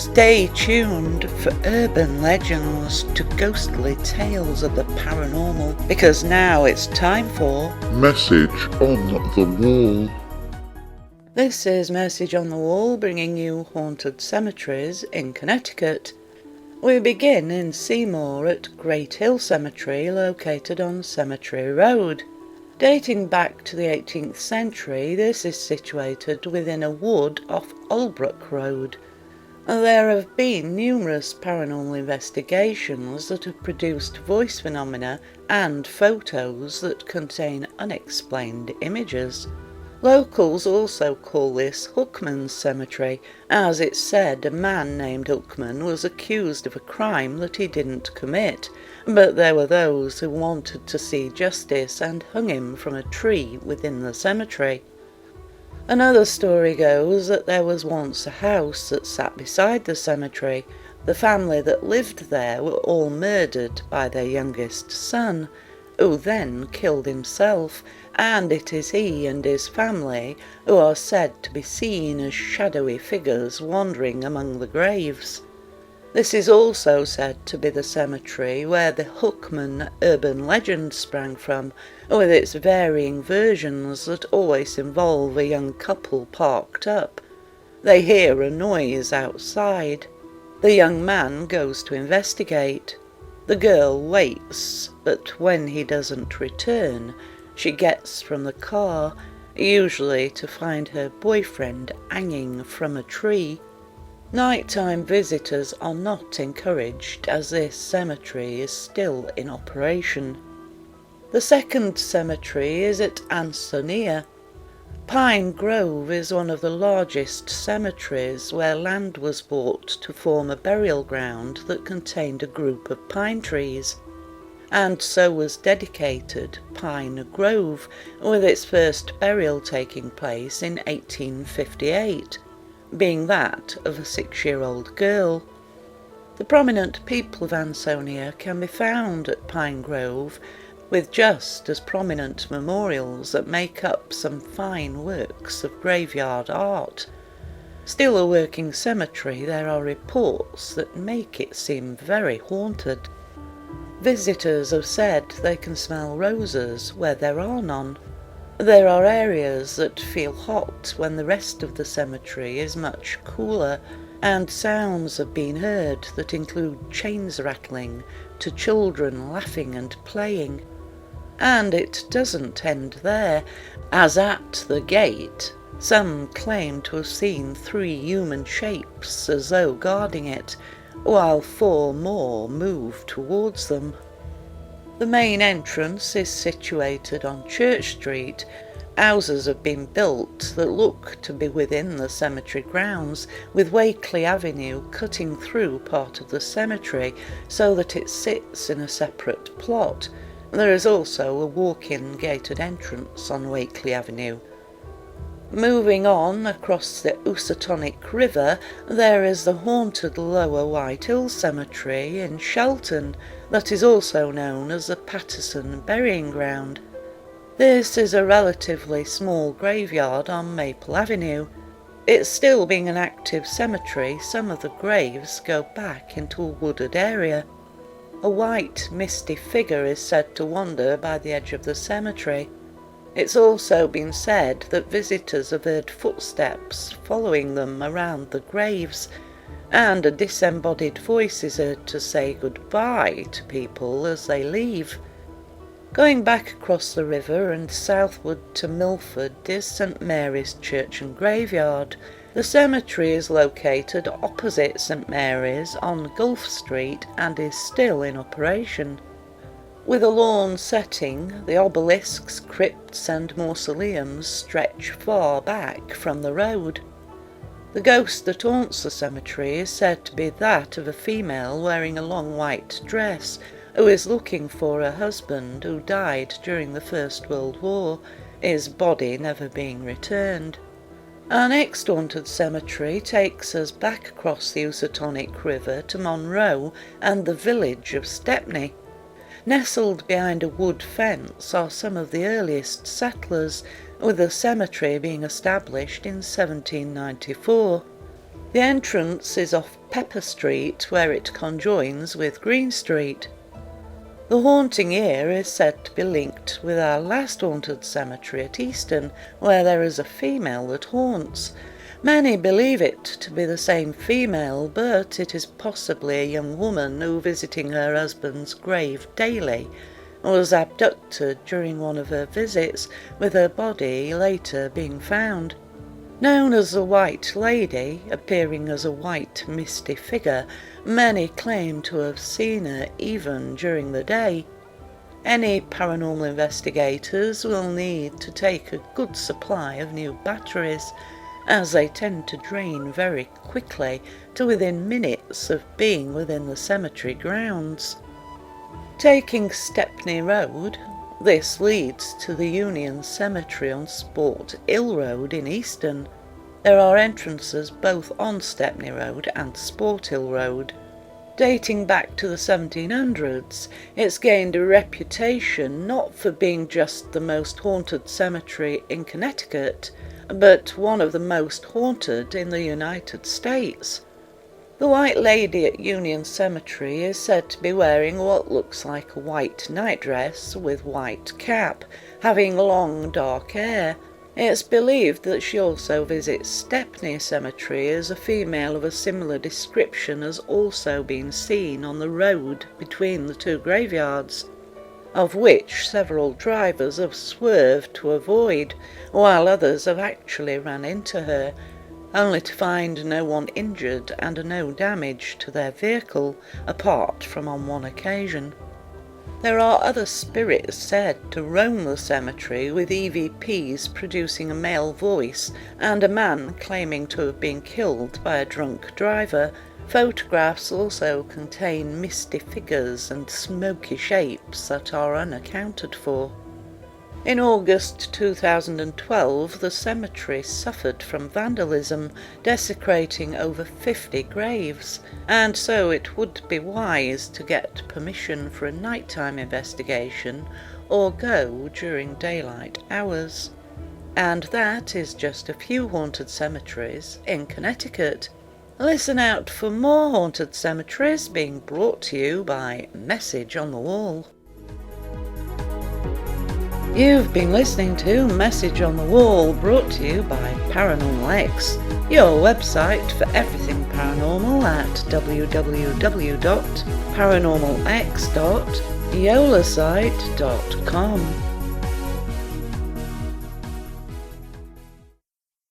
Stay tuned for urban legends to ghostly tales of the paranormal, because now it's time for Message on the Wall. This is Message on the Wall, bringing you haunted cemeteries in Connecticut. We begin in Seymour at Great Hill Cemetery, located on Cemetery Road. Dating back to the 18th century, this is situated within a wood off Albrook Road. There have been numerous paranormal investigations that have produced voice phenomena and photos that contain unexplained images. Locals also call this Hookman's Cemetery, as it's said a man named Hookman was accused of a crime that he didn't commit, but there were those who wanted to see justice and hung him from a tree within the cemetery. Another story goes that there was once a house that sat beside the cemetery. The family that lived there were all murdered by their youngest son, who then killed himself, and it is he and his family who are said to be seen as shadowy figures wandering among the graves. This is also said to be the cemetery where the Hookman urban legend sprang from, with its varying versions that always involve a young couple parked up. They hear a noise outside. The young man goes to investigate. The girl waits, but when he doesn't return, she gets from the car, usually to find her boyfriend hanging from a tree. Nighttime visitors are not encouraged, as this cemetery is still in operation. The second cemetery is at Ansonia. Pine Grove is one of the largest cemeteries where land was bought to form a burial ground that contained a group of pine trees, and so was dedicated Pine Grove, with its first burial taking place in 1858. Being that of a 6-year-old girl. The prominent people of Ansonia can be found at Pine Grove, with just as prominent memorials that make up some fine works of graveyard art. Still a working cemetery, there are reports that make it seem very haunted. Visitors have said they can smell roses where there are none. There are areas that feel hot when the rest of the cemetery is much cooler, and sounds have been heard that include chains rattling to children laughing and playing. And it doesn't end there, as at the gate, some claim to have seen 3 human shapes as though guarding it, while 4 more move towards them. The main entrance is situated on Church Street. Houses have been built that look to be within the cemetery grounds, with Wakely Avenue cutting through part of the cemetery so that it sits in a separate plot. There is also a walk-in gated entrance on Wakely Avenue. Moving on across the Housatonic River, there is the haunted Lower White Hill Cemetery in Shelton, that is also known as the Patterson Burying Ground. This is a relatively small graveyard on Maple Avenue. It still being an active cemetery, some of the graves go back into a wooded area. A white, misty figure is said to wander by the edge of the cemetery. It's also been said that visitors have heard footsteps following them around the graves, and a disembodied voice is heard to say goodbye to people as they leave. Going back across the river and southward to Milford is St Mary's Church and Graveyard. The cemetery is located opposite St Mary's on Gulf Street and is still in operation. With a lawn setting, the obelisks, crypts and mausoleums stretch far back from the road. The ghost that haunts the cemetery is said to be that of a female wearing a long white dress, who is looking for her husband who died during the First World War, his body never being returned. Our next haunted cemetery takes us back across the Housatonic River to Monroe and the village of Stepney. Nestled behind a wood fence are some of the earliest settlers, with the cemetery being established in 1794. The entrance is off Pepper Street, where it conjoins with Green Street. The haunting here is said to be linked with our last haunted cemetery at Easton, where there is a female that haunts. Many believe it to be the same female, but it is possibly a young woman who, visiting her husband's grave daily, was abducted during one of her visits, with her body later being found. Known as the White Lady, appearing as a white misty figure, many claim to have seen her even during the day. Any paranormal investigators will need to take a good supply of new batteries, as they tend to drain very quickly to within minutes of being within the cemetery grounds. Taking Stepney Road, this leads to the Union Cemetery on Sport Hill Road in Easton. There are entrances both on Stepney Road and Sport Hill Road. Dating back to the 1700s, it's gained a reputation not for being just the most haunted cemetery in Connecticut, but one of the most haunted in the United States. The White Lady at Union Cemetery is said to be wearing what looks like a white nightdress with white cap, having long dark hair. It's believed that she also visits Stepney Cemetery, as a female of a similar description has also been seen on the road between the two graveyards, of which several drivers have swerved to avoid, while others have actually ran into her, only to find no one injured and no damage to their vehicle, apart from on one occasion. There are other spirits said to roam the cemetery, with EVPs producing a male voice and a man claiming to have been killed by a drunk driver. Photographs also contain misty figures and smoky shapes that are unaccounted for. In August 2012, the cemetery suffered from vandalism, desecrating over 50 graves, and so it would be wise to get permission for a nighttime investigation or go during daylight hours. And that is just a few haunted cemeteries in Connecticut. Listen out for more haunted cemeteries being brought to you by Message on the Wall. You've been listening to Message on the Wall, brought to you by Paranormal X, your website for everything paranormal at www.paranormalx.yolasite.com.